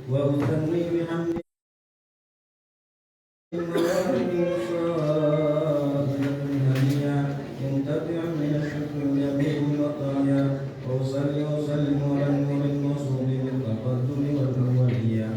وأثني بحمد الموارد صادقة هنيا منتفعا من الشكر جميع المطايا وأصلي وأسلم على النور المصروف بالتقدم والأولية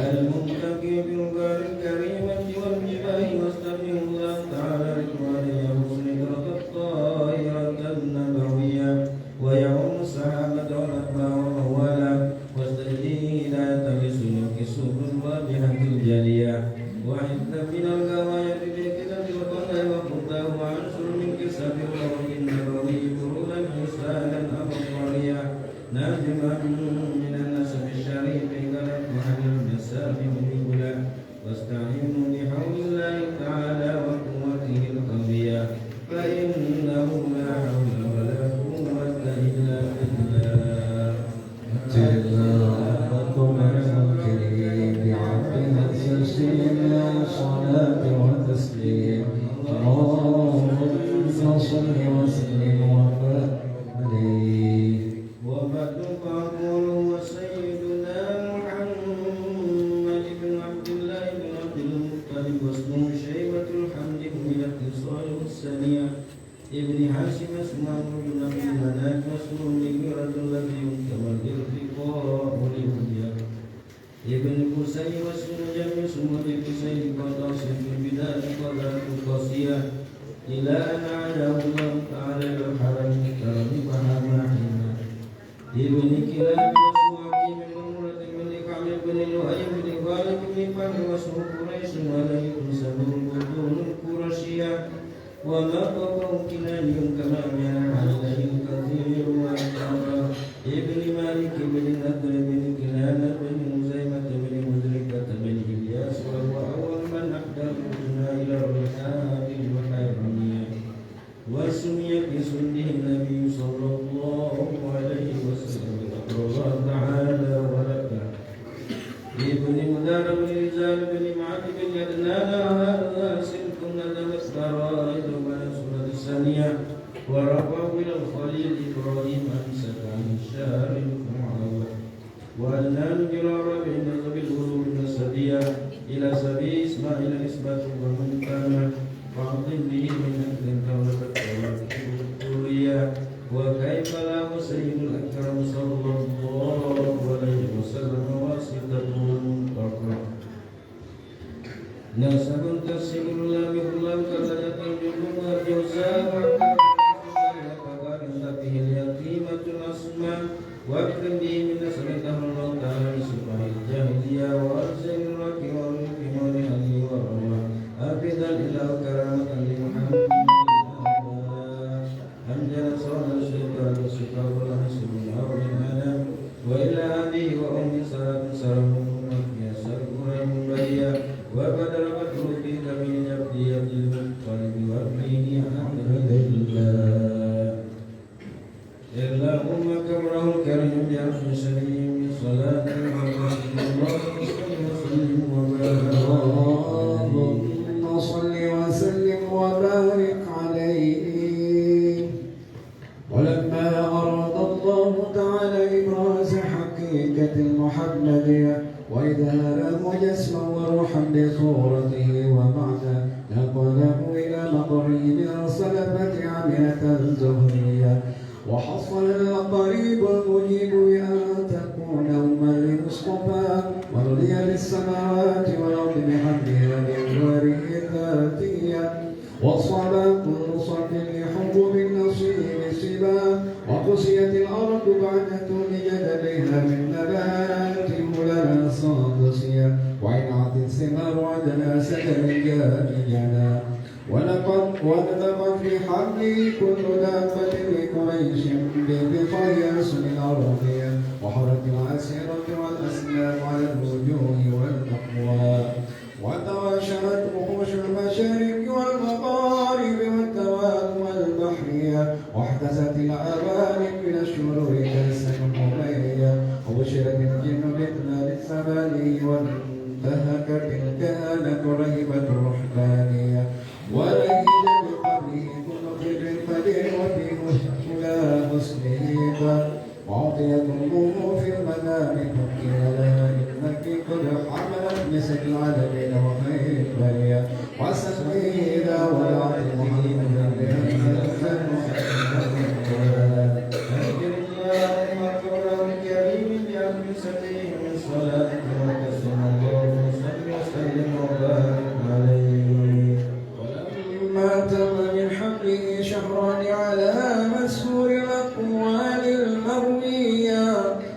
المنتقي بالقار الكريمة والجباه واستغفر الله تعالى رضوانه مسلمة الطاهرة النبوية ويوم الصحابة والأتباع وموالا واستجدي هداية لسلوك السبل الواضحة الجلية وعند من الغواية بكتاب القضاء وقضاه وعنصر من كسب الروح النبوي فرولا حسانا أبطاريا ناجما من النسب الشريف قلت محل النساب من الأولى واستعينوا بحول الله تعالى وقوته القوية فإنه لا حول ولا قوة إلا بالله صلاة وتسليم اللهم صل وسلم وبارك عليه وبعد فأقول وسيدنا محمد بن عبد الله بن عبد المطلب واسمه شيبة الحمد من الاتصال والثانية ابن هاشم اسمه بن عبد المناف واسمه المغيرة الذي ينكر الارتقاء للهدى ابن قصي واسمه جميع اسمه قصي وتصف البداية قدرة قاسية إلى أن عاده الله تعالى إلى الحرم الكرم فحماحنا ابن كلاب واسمه عقيم بن مرة بن كعب بن لؤي بن غالب بن فهد واسمه قريش وعلي بن سبور البطون القرشية وما فوقه كناني كما من عليه الكثير والكرم ابن مالك بن نضر بن كنانة بن مزيمة بن مدركة بن إلياس وهو أول من أحدى الحسنى إلى الرحاب الحرمية وسمي بسنه النبي صلى الله عليه وسلم الله تعالى ولك ابن مدار بن رجال بن معد بن يدنان هذا سلك ندمت فرائد ونسرة الثانية ورفعه إلى الخليل إبراهيم أمسك عن الشهر المعاوة وأنان إلى ربع نسب الغلو النسبية إلى سبي إسماعيل نسبة ومن كان فاضل به من أهل الدولة الكورية وكيف لا وسيد الأكرم صلى الله عليه وسلم واسطته المنتقى نسب تسير الله بالله كذلك الجنوب والجوزاء وكذلك به اليتيمة الأسماء واكرم به من نسب دهر الله تعالى بسبع الجاهلية وأرسل الركب والكمال هدي والروى أبدا إلى كرامة لمحمد أنجل صلى الشيطان والشفاء والحسن والأرض الأنام وإلى أبيه وأمي صلاة سلام وفيها سرور مبيا وبدر بدر في كمين جبدية المطلب وابنه عبد الله اللهم كبره الكريم بعرش سليم صلاة الله وسلم وبارك اللهم صل وسلم وبارك عليه ولما أراد الله تعالى إبراز حقيقة المحمدية وإظهار مجسما وروحا بصورته ومعنى نقله إلى مقرين صلبة عمية الزهرية وحصل القريب المجيب بأن تكون أما لمصطفى ورضي للسماوات والأرض بحمدها بأنواره الذاتية وصلى كل صف لحب النصيب سبا وقسيت الأرض بعد طول جدلها من نبات ملا صادسية وعنعت الثمار عدنا سدر جانا ونطق في حمله كل دابة لقريش بقياس من أرضها وحرت العسيرة والأسلام على الوجوه والتقوى وتواشرت وحوش المشارق والمغارب والدواب والبحرية واحتست الأبانك من الشرور كأسا حمية وبشرت الجن بإقلال الثماني وانتهكت الكهنة رهبة الرحمانية تم من حمله شهران على مسهور الأقوال المروية.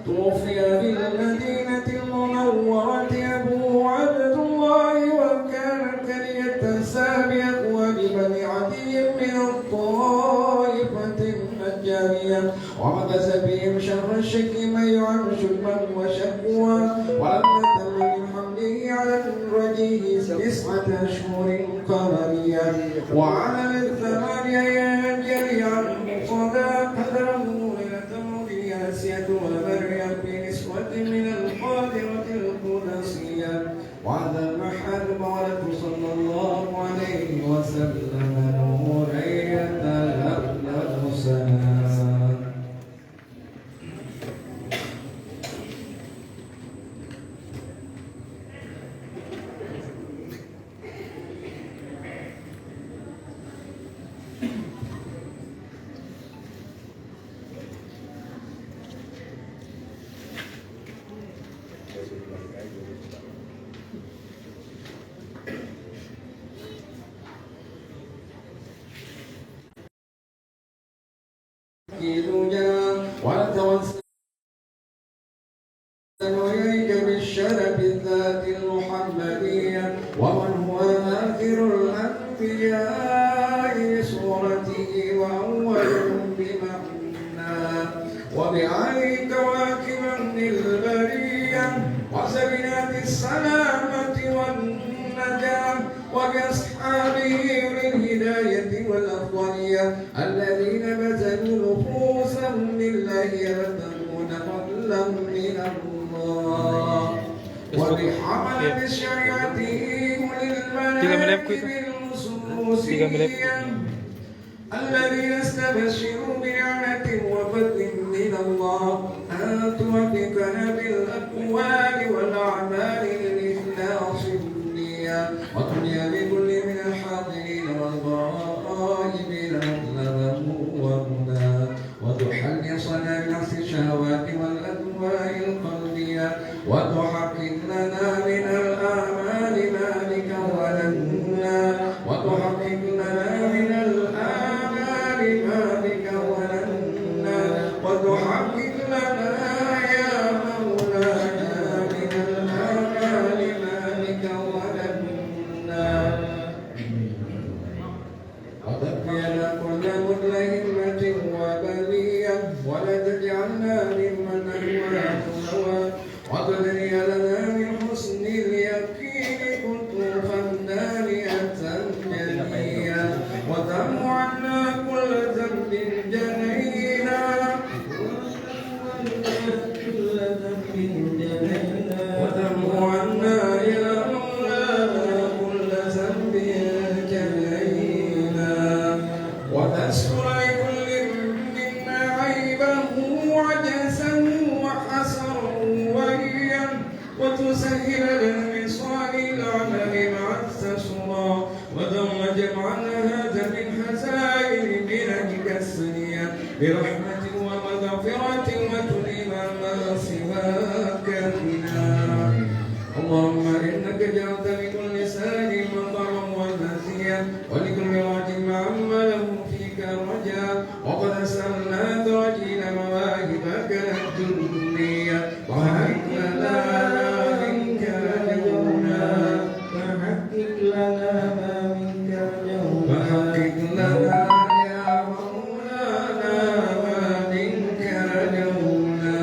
توفي بالمدينة المنورة أبوه عبد الله، وكانت كلية سابق وببني عدي من الطائفة النجارية، ومكث بهم شهر الشك من يعم شكما وشكوى. ولما تم من حمله على الرجيه 9 أشهر قمرية، وعلى 8 ينجلي عنه صدى قدره ليلة مضياسية ومريم بنسوة من القادرة القدسية. وعند المحل قالت صلى الله عليه وسلم نورين تلألأ. وتوسل إليك بالشرف الذات المحمدية، ومن هو آخر الأنبياء بصورته وأولهم بمعناه، وبعلي كواكب البرية وسبيلات السلامة والنجاة، وبأصحابه بالهداية والأفضلية الذين بذلوا نفوسهم لله يبتغون فضلا من الله، وبحملة شريعته وللمناكب المسلوسية الذين استبشروا بنعمة وفضل من الله، أن توفقنا بالأقوال والأعمال للإخلاص النية، وتنيا بكل من الحاضرين والغائبين مطلبه وهداه، وتحلصنا من عكس الشهوات والأهواء القلبية، وتحقق لنا من الأعمال ما بك ولنا، وتحقق لنا من الآمال ما بك ولنا، وتحقق لنا يا مولانا من الآمال ما بك ولنا، وتكفينا كل مدلهمة وبلية، ولا تجعلنا ممن أهواه هوى، وتدري لنا من حسن اليقين كتوفا دانية جنية، وتمو عنا كل ذنب جنينا، وتمو عنا يا مولانا كل ذنب جنينا، وتستر لكل منا عيبه وعجزه وحسره وهيا، وتسهل لنا من صالح العمل مع التسرى، وتم جمعنا هذا من خزائن بنجك السنية برحمة ومغفرة، وتلم ما سواك بنا. اللهم إنك جعلت لكل سائل مطرا ونسيا، ولكل راج معما له فيك رجاء، وقد أسألناك رجيل مواهبك الدنيا، وهيئ لنا منك رجونا، فحقق لنا ما منك رجونا، فحقق لنا يا مولانا ما منك رجونا.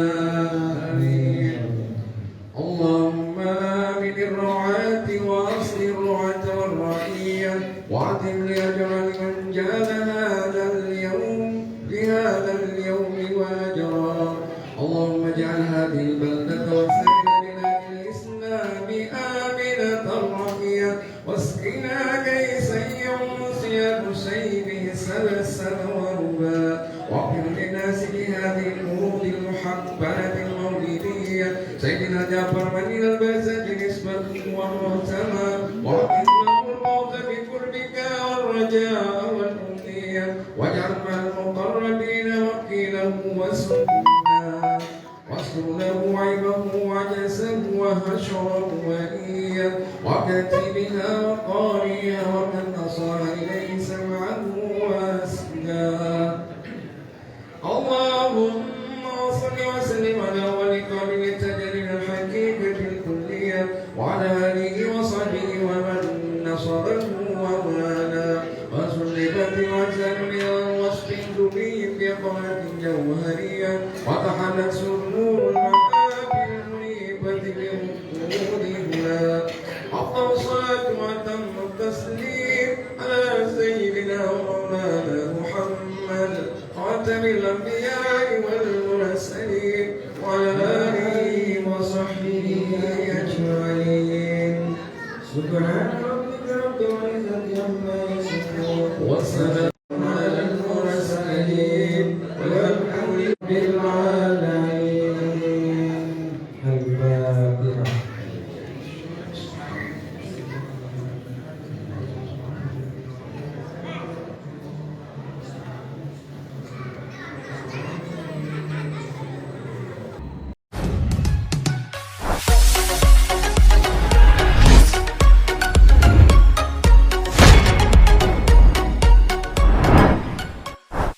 آمين. اللهم آمن الرعاة وأصل الرعاة والرعية، وعدم لأجر من جاد لهذا اليوم وأجرا. اللهم اجعل هذه البلدة وسائر بلاد الإسلام آمنة رخية، واسقنا كيسا يمسي سيفه سلسل وربا، واغفر للناس بهذه الورود المحببة المولدية سيدنا جعفر من البزج نسبة والمهتمى، وعقدنا الموت بقربك والرجاء والأمنية، واجعل مع المقربين وكيله وسنة، واستر له عيبه وعجزه وهشره وليا، وكاتبها وقارئها ومن نصر إليه سمعا ووالا وسلبت العسل من وصف ذبي بقرة جوهرية وتحلت